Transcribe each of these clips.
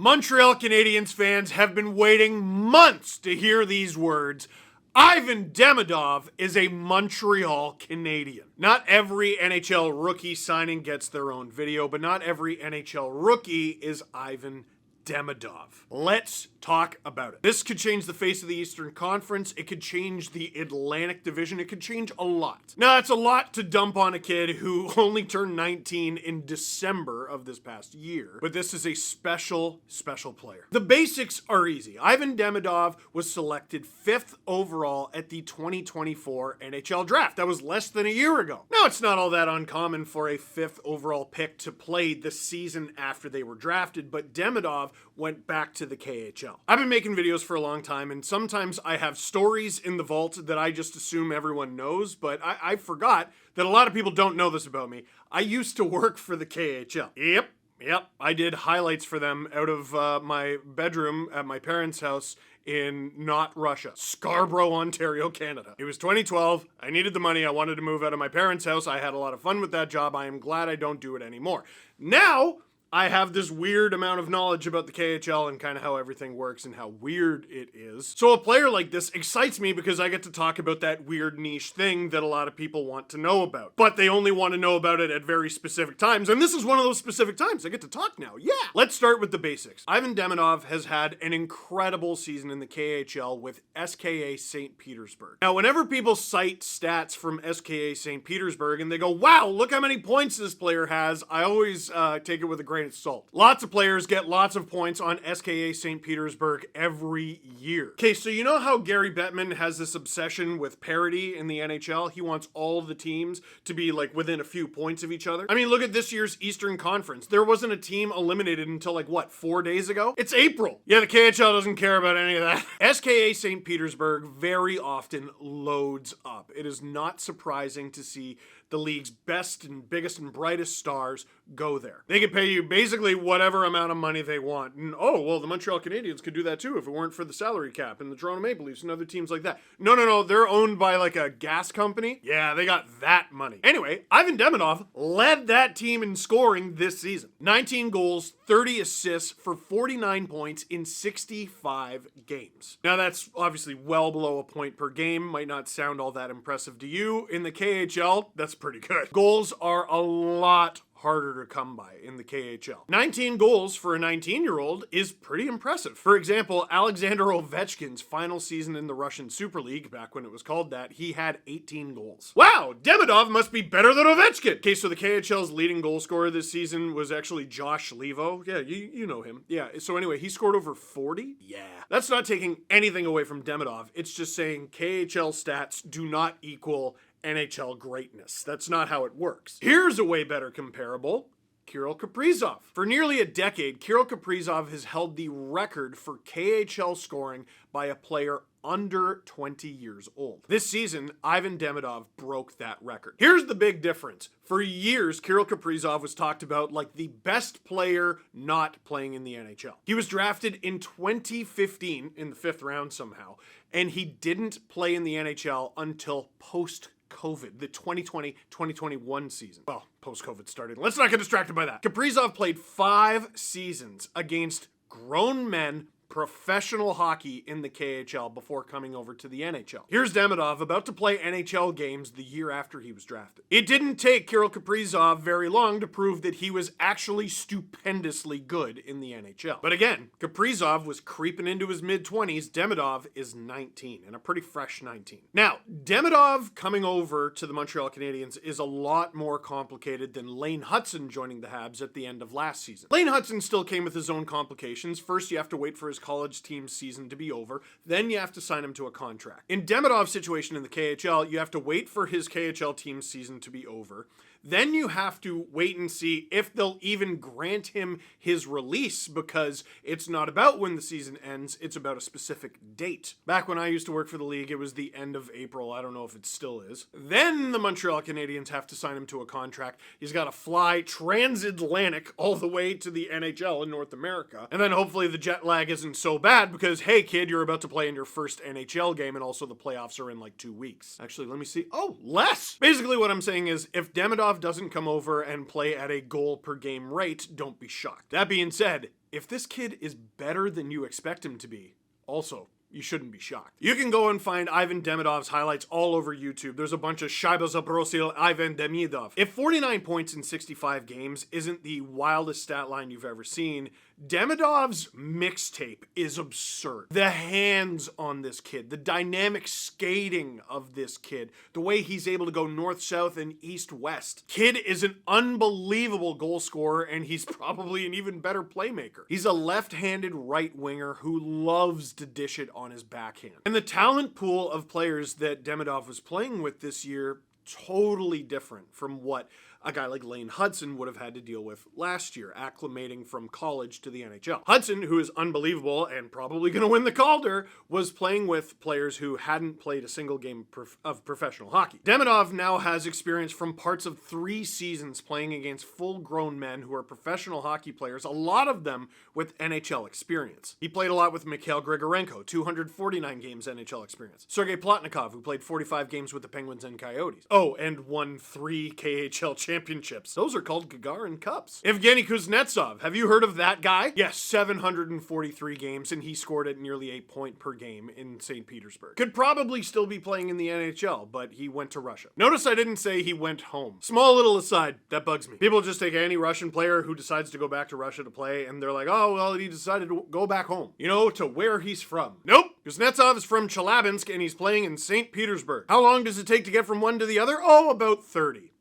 Montreal Canadiens fans have been waiting months to hear these words. Ivan Demidov is a Montreal Canadien. Not every NHL rookie signing gets their own video, but not every NHL rookie is Ivan Demidov. Let's talk about it. This could change the face of the Eastern Conference. It could change the Atlantic Division. It could change a lot. Now, it's a lot to dump on a kid who only turned 19 in December of this past year, but this is a special, special player. The basics are easy. Ivan Demidov was selected 5th overall at the 2024 NHL Draft. That was less than a year ago. Now, it's not all that uncommon for a 5th overall pick to play the season after they were drafted, but Demidov went back to the KHL. I've been making videos for a long time, and sometimes I have stories in the vault that I just assume everyone knows, but I forgot that a lot of people don't know this about me. I used to work for the KHL. Yep, I did highlights for them out of my bedroom at my parents' house in not Russia, Scarborough, Ontario, Canada. It was 2012. I needed the money. I wanted to move out of my parents' house. I had a lot of fun with that job. I am glad I don't do it anymore. Now, I have this weird amount of knowledge about the KHL and kind of how everything works and how weird it is. So a player like this excites me because I get to talk about that weird niche thing that a lot of people want to know about. But they only want to know about it at very specific times. And this is one of those specific times. I get to talk now. Yeah. Let's start with the basics. Ivan Demidov has had an incredible season in the KHL with SKA St. Petersburg. Now, whenever people cite stats from SKA St. Petersburg and they go, wow, look how many points this player has, I always take it with a grain of salt. Lots of players get lots of points on SKA St. Petersburg every year. Okay, so you know how Gary Bettman has this obsession with parity in the NHL? He wants all the teams to be like within a few points of each other. I mean, look at this year's Eastern Conference. There wasn't a team eliminated until like, what, 4 days ago? It's April. Yeah, the KHL doesn't care about any of that. SKA St. Petersburg very often loads up. It is not surprising to see the league's best and biggest and brightest stars go there. They can pay you basically whatever amount of money they want. And oh, well, the Montreal Canadiens could do that too if it weren't for the salary cap and the Toronto Maple Leafs and other teams like that. No, they're owned by like a gas company. Yeah, they got that money. Anyway, Ivan Demidov led that team in scoring this season. 19 goals, 30 assists for 49 points in 65 games. Now that's obviously well below a point per game. Might not sound all that impressive to you. In the KHL, that's pretty good. Goals are a lot harder to come by in the KHL. 19 goals for a 19-year-old is pretty impressive. For example, Alexander Ovechkin's final season in the Russian Super League, back when it was called that, he had 18 goals. Wow, Demidov must be better than Ovechkin. Okay, so the KHL's leading goal scorer this season was actually Josh Levo. Yeah, you know him. Yeah, so anyway, he scored over 40? Yeah. That's not taking anything away from Demidov. It's just saying KHL stats do not equal NHL greatness. That's not how it works. Here's a way better comparable. Kirill Kaprizov. For nearly a decade, Kirill Kaprizov has held the record for KHL scoring by a player under 20 years old. This season, Ivan Demidov broke that record. Here's the big difference. For years, Kirill Kaprizov was talked about like the best player not playing in the NHL. He was drafted in 2015 in the 5th round somehow, and he didn't play in the NHL until post-COVID, the 2020-2021 season. Well, post-COVID started. Let's not get distracted by that. Kaprizov played 5 seasons against grown men professional hockey in the KHL before coming over to the NHL. Here's Demidov about to play NHL games the year after he was drafted. It didn't take Kirill Kaprizov very long to prove that he was actually stupendously good in the NHL. But again, Kaprizov was creeping into his mid-20s. Demidov is 19, and a pretty fresh 19. Now, Demidov coming over to the Montreal Canadiens is a lot more complicated than Lane Hutson joining the Habs at the end of last season. Lane Hutson still came with his own complications. First, you have to wait for his college team's season to be over. Then you have to sign him to a contract. In Demidov's situation in the KHL, you have to wait for his KHL team's season to be over. Then you have to wait and see if they'll even grant him his release, because it's not about when the season ends, it's about a specific date. Back when I used to work for the league, it was the end of April. I don't know if it still is. Then the Montreal Canadiens have to sign him to a contract. He's got to fly transatlantic all the way to the NHL in North America. And then hopefully the jet lag isn't so bad because, hey kid, you're about to play in your first NHL game, and also the playoffs are in like 2 weeks. Actually, let me see. Oh, less! Basically what I'm saying is, if Demidov doesn't come over and play at a goal per game rate, don't be shocked. That being said, if this kid is better than you expect him to be, also, you shouldn't be shocked. You can go and find Ivan Demidov's highlights all over YouTube. There's a bunch of Shaiba Zabrosil, Ivan Demidov. If 49 points in 65 games isn't the wildest stat line you've ever seen, Demidov's mixtape is absurd. The hands on this kid, the dynamic skating of this kid, the way he's able to go north-south and east-west. Kid is an unbelievable goal scorer, and he's probably an even better playmaker. He's a left-handed right winger who loves to dish it on his backhand. And the talent pool of players that Demidov was playing with this year, totally different from what a guy like Lane Hudson would have had to deal with last year, acclimating from college to the NHL. Hudson, who is unbelievable and probably going to win the Calder, was playing with players who hadn't played a single game of professional hockey. Demidov now has experience from parts of 3 seasons playing against full-grown men who are professional hockey players, a lot of them with NHL experience. He played a lot with Mikhail Grigorenko, 249 games NHL experience. Sergei Plotnikov, who played 45 games with the Penguins and Coyotes. Oh, and won 3 KHL championships. Those are called Gagarin Cups. Evgeny Kuznetsov, have you heard of that guy? Yes, 743 games, and he scored at nearly 8 points per game in St. Petersburg. Could probably still be playing in the NHL, but he went to Russia. Notice I didn't say he went home. Small little aside, that bugs me. People just take any Russian player who decides to go back to Russia to play, and they're like, oh, well, he decided to go back home. You know, to where he's from. Nope. Kuznetsov is from Chelyabinsk, and he's playing in St. Petersburg. How long does it take to get from one to the other? Oh, about 30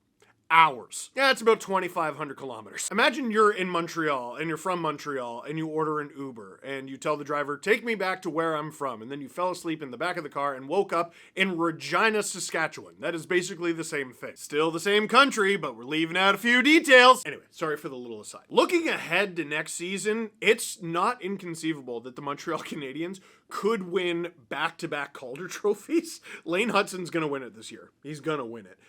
hours. Yeah, it's about 2,500 kilometers. Imagine you're in Montreal and you're from Montreal and you order an Uber and you tell the driver, take me back to where I'm from. And then you fell asleep in the back of the car and woke up in Regina, Saskatchewan. That is basically the same thing. Still the same country, but we're leaving out a few details. Anyway, sorry for the little aside. Looking ahead to next season, it's not inconceivable that the Montreal Canadiens could win back-to-back Calder trophies. Lane Hudson's gonna win it this year. He's gonna win it.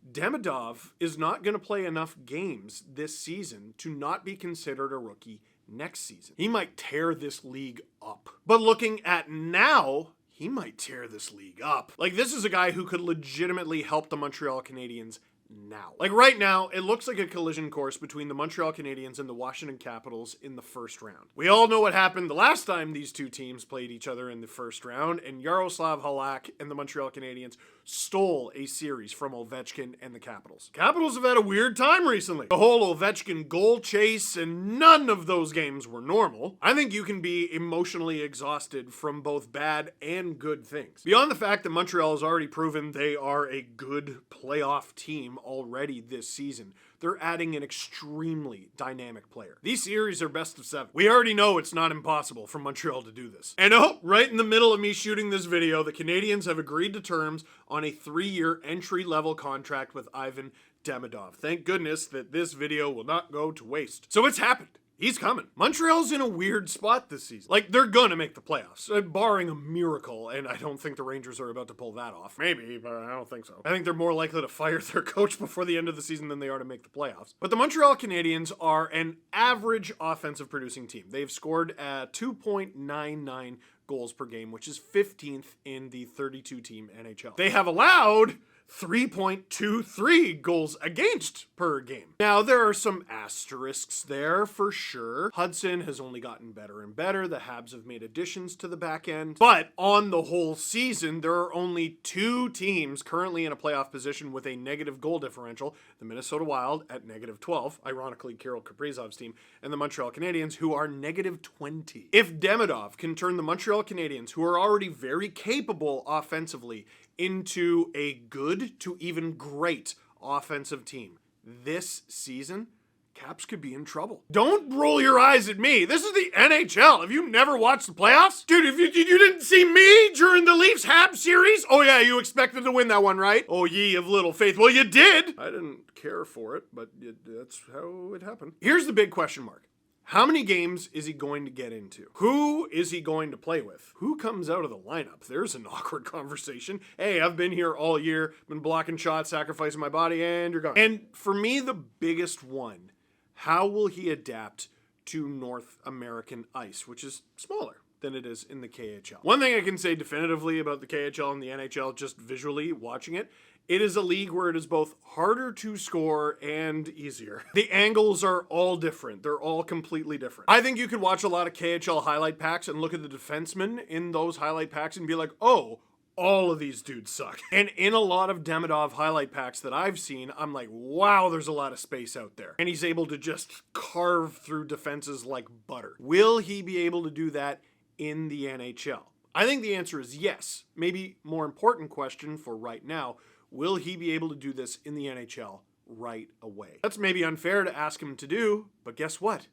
Demidov is not going to play enough games this season to not be considered a rookie next season. He might tear this league up. But looking at now, he might tear this league up. Like, this is a guy who could legitimately help the Montreal Canadiens now. Like, right now, it looks like a collision course between the Montreal Canadiens and the Washington Capitals in the first round. We all know what happened the last time these two teams played each other in the first round, and Yaroslav Halak and the Montreal Canadiens stole a series from Ovechkin and the Capitals. Capitals have had a weird time recently. The whole Ovechkin goal chase, and none of those games were normal. I think you can be emotionally exhausted from both bad and good things. Beyond the fact that Montreal has already proven they are a good playoff team already this season, they're adding an extremely dynamic player. These series are best of 7. We already know it's not impossible for Montreal to do this. And oh, right in the middle of me shooting this video, the Canadiens have agreed to terms on a 3-year entry-level contract with Ivan Demidov. Thank goodness that this video will not go to waste. So it's happened. He's coming. Montreal's in a weird spot this season. Like, they're gonna make the playoffs, barring a miracle, and I don't think the Rangers are about to pull that off. Maybe, but I don't think so. I think they're more likely to fire their coach before the end of the season than they are to make the playoffs. But the Montreal Canadiens are an average offensive producing team. They've scored at 2.99 goals per game, which is 15th in the 32-team NHL. They have allowed 3.23 goals against per game. Now, there are some asterisks there for sure. Hudson has only gotten better and better. The Habs have made additions to the back end. But on the whole season, there are only 2 teams currently in a playoff position with a negative goal differential. The Minnesota Wild at -12, ironically Kirill Kaprizov's team, and the Montreal Canadiens, who are -20. If Demidov can turn the Montreal Canadiens, who are already very capable offensively, into a good to even great offensive team this season, Caps could be in trouble. Don't roll your eyes at me. This is the NHL. Have you never watched the playoffs? Dude, if you didn't see me during the Leafs Habs series? Oh yeah, you expected to win that one, right? Oh, ye of little faith. Well, you did. I didn't care for it, but that's how it happened. Here's the big question mark. How many games is he going to get into? Who is he going to play with? Who comes out of the lineup? There's an awkward conversation. Hey, I've been here all year, been blocking shots, sacrificing my body, and you're gone. And for me, the biggest one, how will he adapt to North American ice, which is smaller than it is in the KHL? One thing I can say definitively about the KHL and the NHL, just visually watching it, It is a league where it is both harder to score and easier. The angles are all different. They're all completely different. I think you could watch a lot of KHL highlight packs and look at the defensemen in those highlight packs and be like, oh, all of these dudes suck. And in a lot of Demidov highlight packs that I've seen, I'm like, wow, there's a lot of space out there. And he's able to just carve through defenses like butter. Will he be able to do that in the NHL? I think the answer is yes. Maybe more important question for right now, will he be able to do this in the NHL right away? That's maybe unfair to ask him to do, but guess what?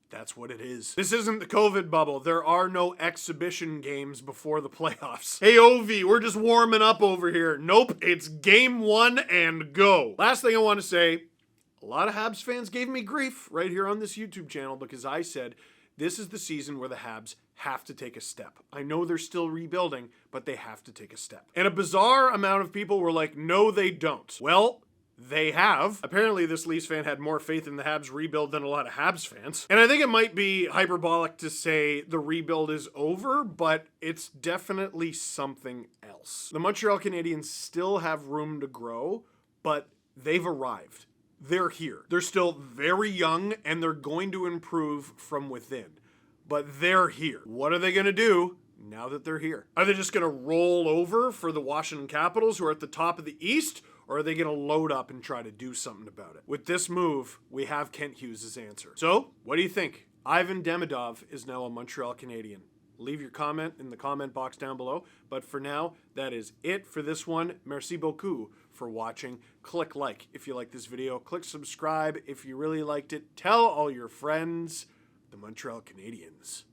That's what it is. This isn't the COVID bubble. There are no exhibition games before the playoffs. Hey, Ovi, we're just warming up over here. Nope, it's game one and go. Last thing I want to say, a lot of Habs fans gave me grief right here on this YouTube channel because I said this is the season where the Habs have to take a step. I know they're still rebuilding, but they have to take a step. And a bizarre amount of people were like, no, they don't. Well, they have. Apparently, this Leafs fan had more faith in the Habs rebuild than a lot of Habs fans. And I think it might be hyperbolic to say the rebuild is over, but it's definitely something else. The Montreal Canadiens still have room to grow, but they've arrived. They're here. They're still very young, and they're going to improve from within. But they're here. What are they going to do now that they're here? Are they just going to roll over for the Washington Capitals, who are at the top of the East? Or are they going to load up and try to do something about it? With this move, we have Kent Hughes' answer. So, what do you think? Ivan Demidov is now a Montreal Canadien. Leave your comment in the comment box down below. But for now, that is it for this one. Merci beaucoup for watching. Click like if you like this video. Click subscribe if you really liked it. Tell all your friends. The Montreal Canadiens.